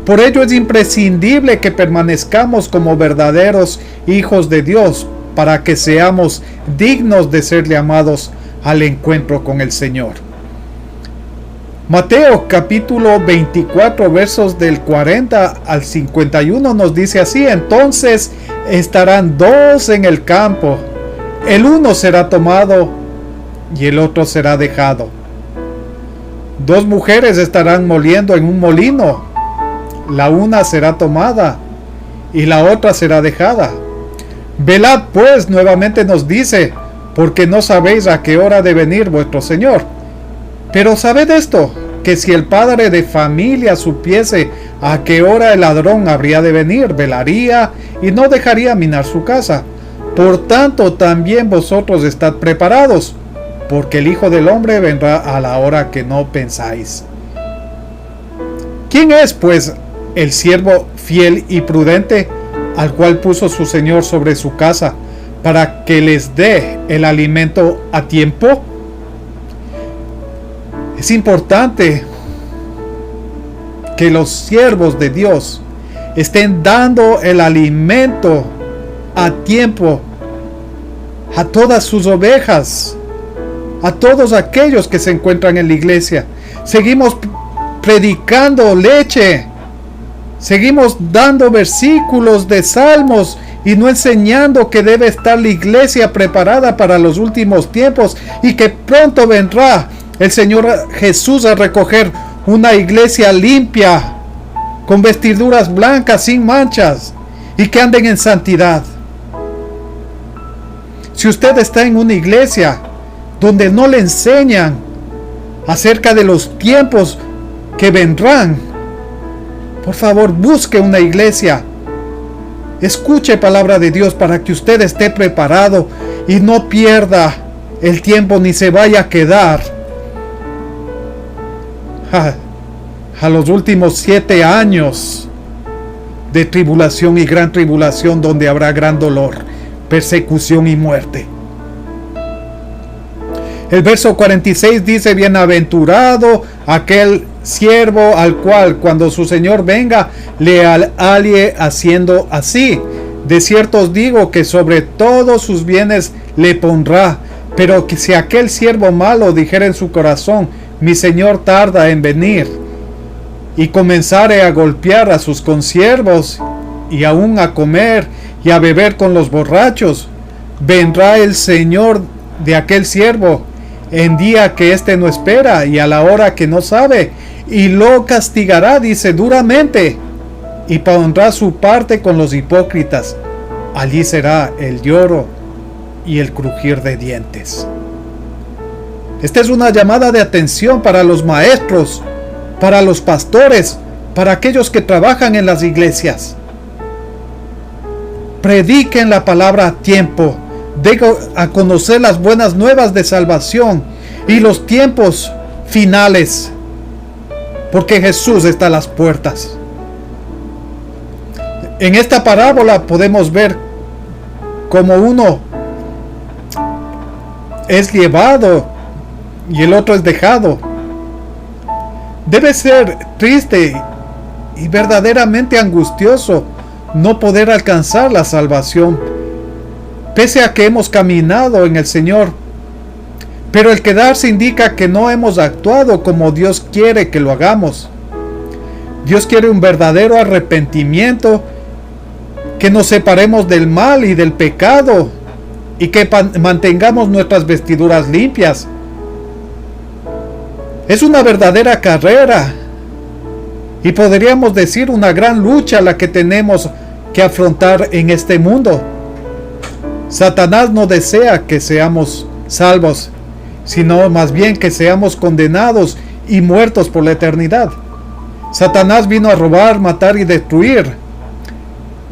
Por ello es imprescindible que permanezcamos como verdaderos hijos de Dios para que seamos dignos de ser llamados al encuentro con el Señor. Mateo capítulo 24 versos del 40 al 51 nos dice así: entonces estarán dos en el campo, el uno será tomado y el otro será dejado. Dos mujeres estarán moliendo en un molino, la una será tomada y la otra será dejada. Velad pues, nuevamente nos dice, porque no sabéis a qué hora de venir vuestro Señor. Pero sabed esto, que si el padre de familia supiese a qué hora el ladrón habría de venir, velaría y no dejaría minar su casa. Por tanto, también vosotros estad preparados, porque el Hijo del Hombre vendrá a la hora que no pensáis. ¿Quién es, pues, el siervo fiel y prudente, al cual puso su Señor sobre su casa, para que les dé el alimento a tiempo? Es importante que los siervos de Dios estén dando el alimento a tiempo a todas sus ovejas, a todos aquellos que se encuentran en la iglesia. Seguimos predicando leche, seguimos dando versículos de salmos y no enseñando que debe estar la iglesia preparada para los últimos tiempos y que pronto vendrá el Señor Jesús a recoger una iglesia limpia, con vestiduras blancas, sin manchas, y que anden en santidad. Si usted está en una iglesia donde no le enseñan acerca de los tiempos que vendrán, por favor, busque una iglesia. Escuche palabra de Dios para que usted esté preparado y no pierda el tiempo ni se vaya a quedar a los últimos 7 años de tribulación y gran tribulación, donde habrá gran dolor, persecución y muerte. El verso 46 dice: bienaventurado aquel siervo al cual cuando su Señor venga le hallie haciendo así. De cierto os digo que sobre todos sus bienes le pondrá. Pero que si aquel siervo malo dijera en su corazón: mi Señor tarda en venir, y comenzare a golpear a sus consiervos y aún a comer y a beber con los borrachos, vendrá el Señor de aquel siervo en día que éste no espera y a la hora que no sabe, y lo castigará, dice, duramente, y pondrá su parte con los hipócritas. Allí será el lloro y el crujir de dientes. Esta es una llamada de atención para los maestros, para los pastores, para aquellos que trabajan en las iglesias. Prediquen la palabra a tiempo, den a conocer las buenas nuevas de salvación y los tiempos finales, porque Jesús está a las puertas. En esta parábola podemos ver cómo uno es llevado y el otro es dejado. Debe ser triste y verdaderamente angustioso no poder alcanzar la salvación, pese a que hemos caminado en el Señor. Pero el quedarse indica que no hemos actuado como Dios quiere que lo hagamos. Dios quiere un verdadero arrepentimiento, que nos separemos del mal y del pecado y que mantengamos nuestras vestiduras limpias. Es una verdadera carrera y podríamos decir una gran lucha la que tenemos que afrontar en este mundo. Satanás no desea que seamos salvos, sino más bien que seamos condenados y muertos por la eternidad. Satanás vino a robar, matar y destruir,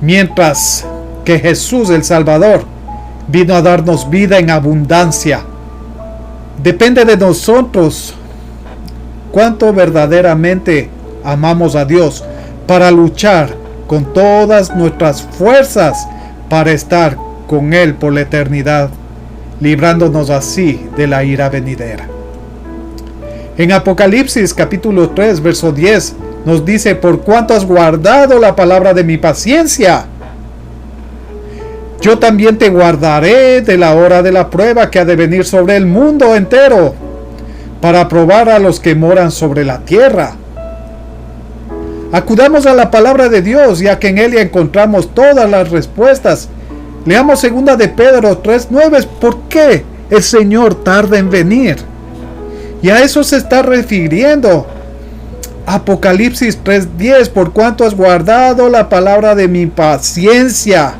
mientras que Jesús el Salvador vino a darnos vida en abundancia. Depende de nosotros cuánto verdaderamente amamos a Dios para luchar con todas nuestras fuerzas para estar con Él por la eternidad, librándonos así de la ira venidera. En Apocalipsis capítulo 3 verso 10 nos dice: por cuanto has guardado la palabra de mi paciencia, yo también te guardaré de la hora de la prueba que ha de venir sobre el mundo entero, para probar a los que moran sobre la tierra. Acudamos a la palabra de Dios, ya que en ella encontramos todas las respuestas. Leamos 2 de Pedro 3:9. ¿Por qué el Señor tarda en venir? Y a eso se está refiriendo Apocalipsis 3:10. Por cuanto has guardado la palabra de mi paciencia.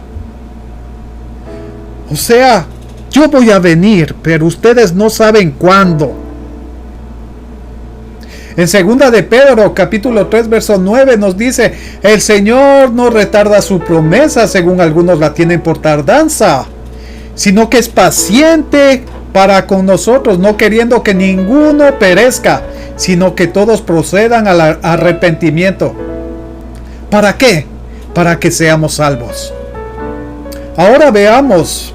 O sea, yo voy a venir, pero ustedes no saben cuándo. En 2 de Pedro capítulo 3 verso 9 nos dice: el Señor no retarda su promesa, según algunos la tienen por tardanza, sino que es paciente para con nosotros, no queriendo que ninguno perezca, sino que todos procedan al arrepentimiento. ¿Para qué? Para que seamos salvos. Ahora veamos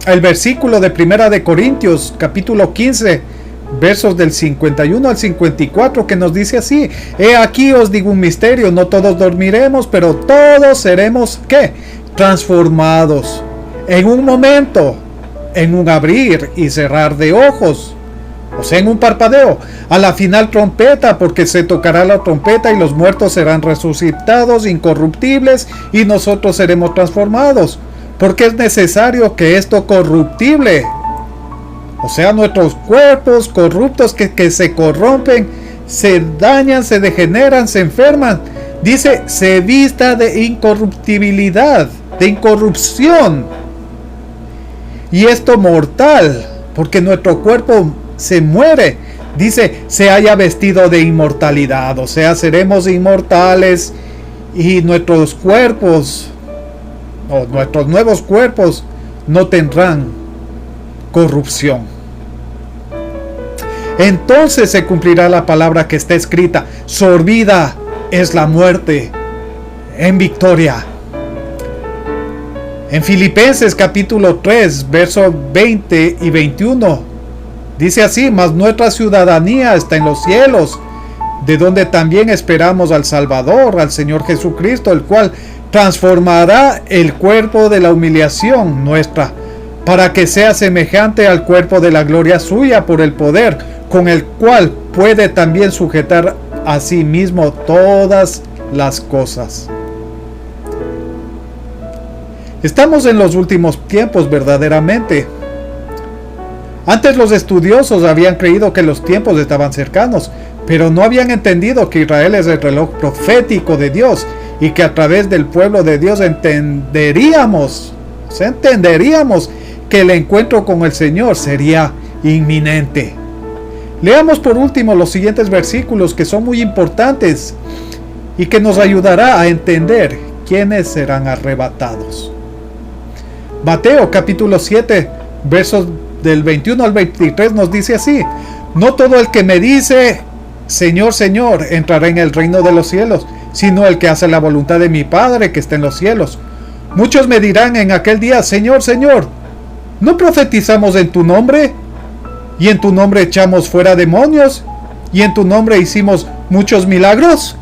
el versículo de 1 de Corintios capítulo 15 versos del 51 al 54, que nos dice así: he aquí os digo un misterio, no todos dormiremos, pero todos seremos ¿qué? Transformados en un momento, en un abrir y cerrar de ojos, o sea, en un parpadeo, a la final trompeta, porque se tocará la trompeta y los muertos serán resucitados incorruptibles y nosotros seremos transformados, porque es necesario que esto corruptible, o sea, nuestros cuerpos corruptos que se corrompen, se dañan, se degeneran, se enferman, dice, se vista de incorruptibilidad, de incorrupción. Y esto mortal, porque nuestro cuerpo se muere, dice, se haya vestido de inmortalidad. O sea, seremos inmortales y nuestros cuerpos, o nuestros nuevos cuerpos, no tendrán corrupción. Entonces se cumplirá la palabra que está escrita: sorbida es la muerte en victoria. En Filipenses capítulo 3 versos 20 y 21 dice así: mas nuestra ciudadanía está en los cielos, de donde también esperamos al Salvador, al Señor Jesucristo, el cual transformará el cuerpo de la humillación nuestra, para que sea semejante al cuerpo de la gloria suya, por el poder con el cual puede también sujetar a sí mismo todas las cosas. Estamos en los últimos tiempos verdaderamente. Antes los estudiosos habían creído que los tiempos estaban cercanos, pero no habían entendido que Israel es el reloj profético de Dios y que a través del pueblo de Dios entenderíamos que el encuentro con el Señor sería inminente. Leamos por último los siguientes versículos, que son muy importantes y que nos ayudará a entender quiénes serán arrebatados. Mateo capítulo 7 versos del 21 al 23 nos dice así: no todo el que me dice Señor, Señor, entrará en el reino de los cielos, sino el que hace la voluntad de mi Padre que está en los cielos. Muchos me dirán en aquel día: Señor, Señor, ¿no profetizamos en tu nombre? ¿Y en tu nombre echamos fuera demonios? ¿Y en tu nombre hicimos muchos milagros?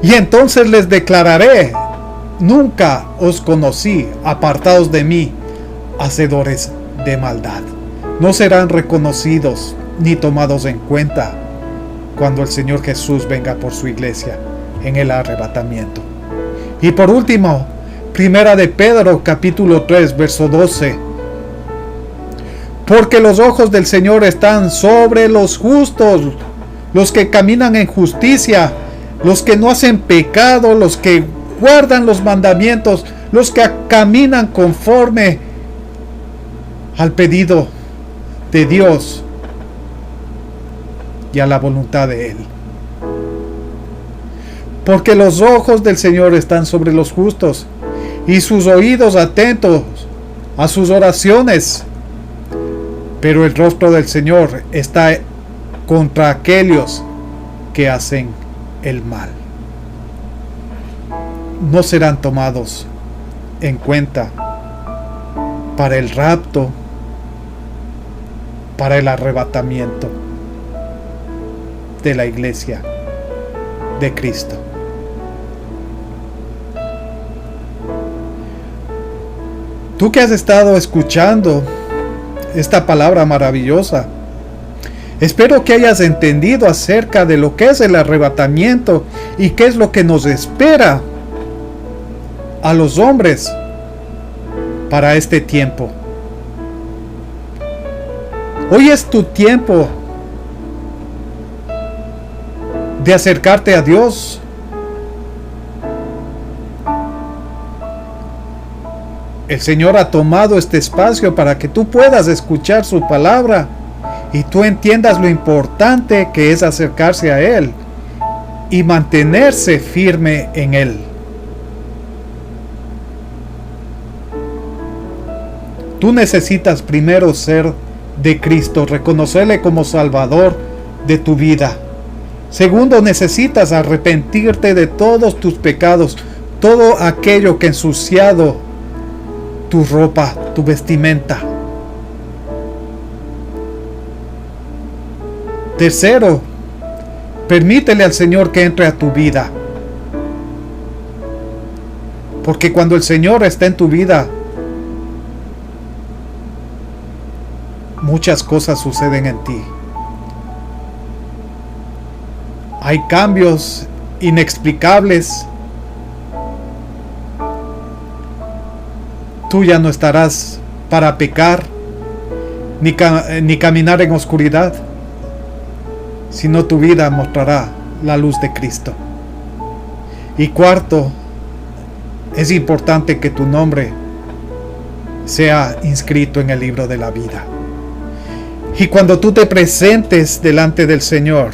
Y entonces les declararé: nunca os conocí, apartados de mí, hacedores de maldad. No serán reconocidos ni tomados en cuenta cuando el Señor Jesús venga por su iglesia en el arrebatamiento. Y por último, 1 de Pedro capítulo 3 verso 12: porque los ojos del Señor están sobre los justos, los que caminan en justicia, los que no hacen pecado, los que guardan los mandamientos, los que caminan conforme al pedido de Dios y a la voluntad de Él. porque los ojos del Señor están sobre los justos y sus oídos atentos a sus oraciones. Pero el rostro del Señor está contra aquellos que hacen el mal. No serán tomados en cuenta para el rapto, para el arrebatamiento de la iglesia de Cristo. Tú que has estado escuchando esta palabra maravillosa, espero que hayas entendido acerca de lo que es el arrebatamiento y qué es lo que nos espera a los hombres para este tiempo. Hoy es tu tiempo de acercarte a Dios. El Señor ha tomado este espacio para que tú puedas escuchar su palabra y tú entiendas lo importante que es acercarse a Él y mantenerse firme en Él. Tú necesitas primero ser de Cristo, reconocerle como Salvador de tu vida. Segundo, necesitas arrepentirte de todos tus pecados, todo aquello que ha ensuciado tu ropa, tu vestimenta. Tercero, permítele al Señor que entre a tu vida. Porque cuando el Señor está en tu vida, muchas cosas suceden en ti. Hay cambios inexplicables. Tú ya no estarás para pecar ni caminar en oscuridad, sino tu vida mostrará la luz de Cristo. Y cuarto, es importante que tu nombre sea inscrito en el libro de la vida. Y cuando tú te presentes delante del Señor,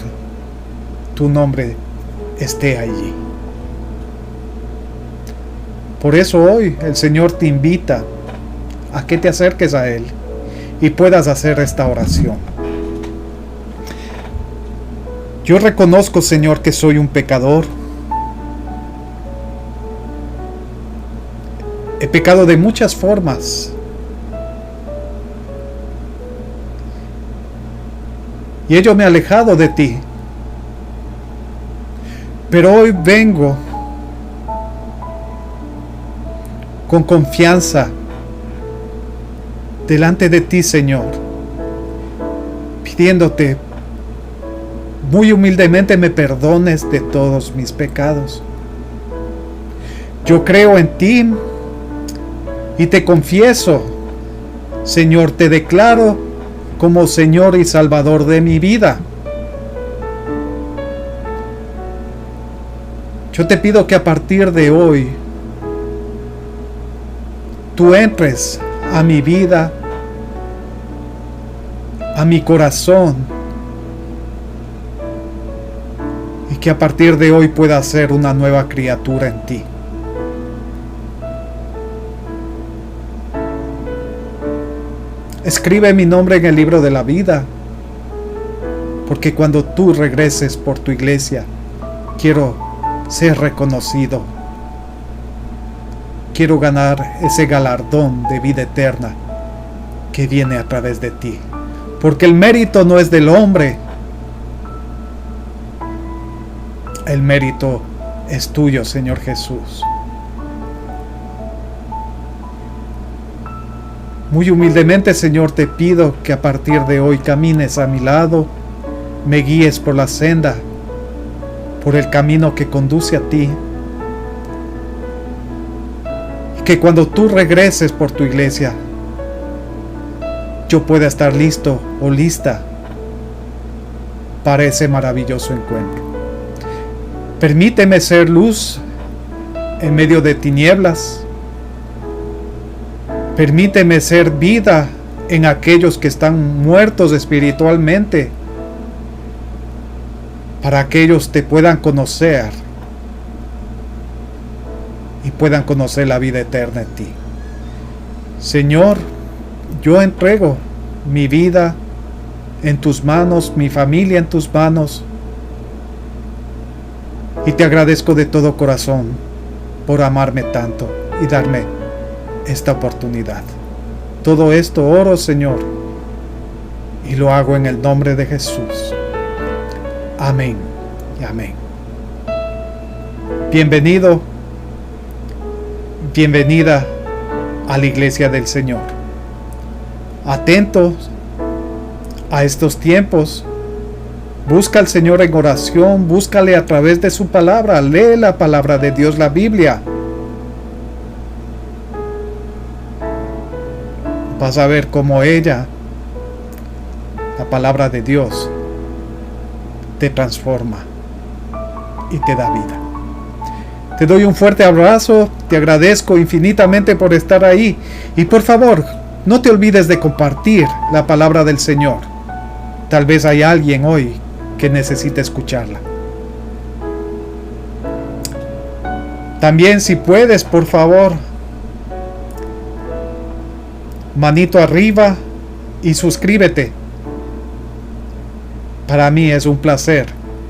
tu nombre esté allí. Por eso hoy el Señor te invita a que te acerques a Él y puedas hacer esta oración. Yo reconozco, Señor, que soy un pecador. He pecado de muchas formas. Y ello me ha alejado de ti. Pero hoy vengo con confianza delante de ti, Señor, pidiéndote muy humildemente me perdones de todos mis pecados. Yo creo en ti y te confieso, Señor, te declaro como Señor y Salvador de mi vida. Yo te pido que a partir de hoy tú entres a mi vida, a mi corazón, y que a partir de hoy pueda ser una nueva criatura en ti. Escribe mi nombre en el libro de la vida, porque cuando tú regreses por tu iglesia, quiero ser reconocido. Quiero ganar ese galardón de vida eterna que viene a través de ti. Porque el mérito no es del hombre. El mérito es tuyo, Señor Jesús. Muy humildemente, Señor, te pido que a partir de hoy camines a mi lado, me guíes por la senda, por el camino que conduce a ti. Que cuando tú regreses por tu iglesia, yo pueda estar listo o lista para ese maravilloso encuentro. Permíteme ser luz en medio de tinieblas. Permíteme ser vida en aquellos que están muertos espiritualmente, para que ellos te puedan conocer y puedan conocer la vida eterna en ti. Señor, yo entrego mi vida en tus manos, mi familia en tus manos, y te agradezco de todo corazón por amarme tanto y darme esta oportunidad. Todo esto oro, Señor, y lo hago en el nombre de Jesús. Amén y amén. Bienvenido, bienvenida a la iglesia del Señor. Atentos a estos tiempos. Busca al Señor en oración, búscale a través de su palabra, lee la palabra de Dios, la Biblia. Vas a ver cómo ella, la palabra de Dios, te transforma y te da vida. Te doy un fuerte abrazo, te agradezco infinitamente por estar ahí y por favor, no te olvides de compartir la palabra del Señor. Tal vez hay alguien hoy que necesita escucharla. También, si puedes, por favor, manito arriba y suscríbete. Para mí es un placer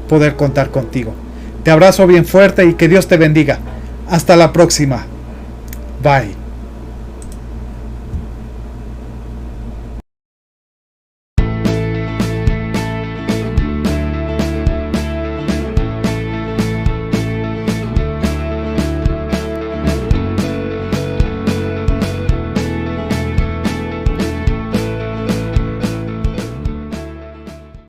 poder contar contigo. Te abrazo bien fuerte y que Dios te bendiga. Hasta la próxima. Bye.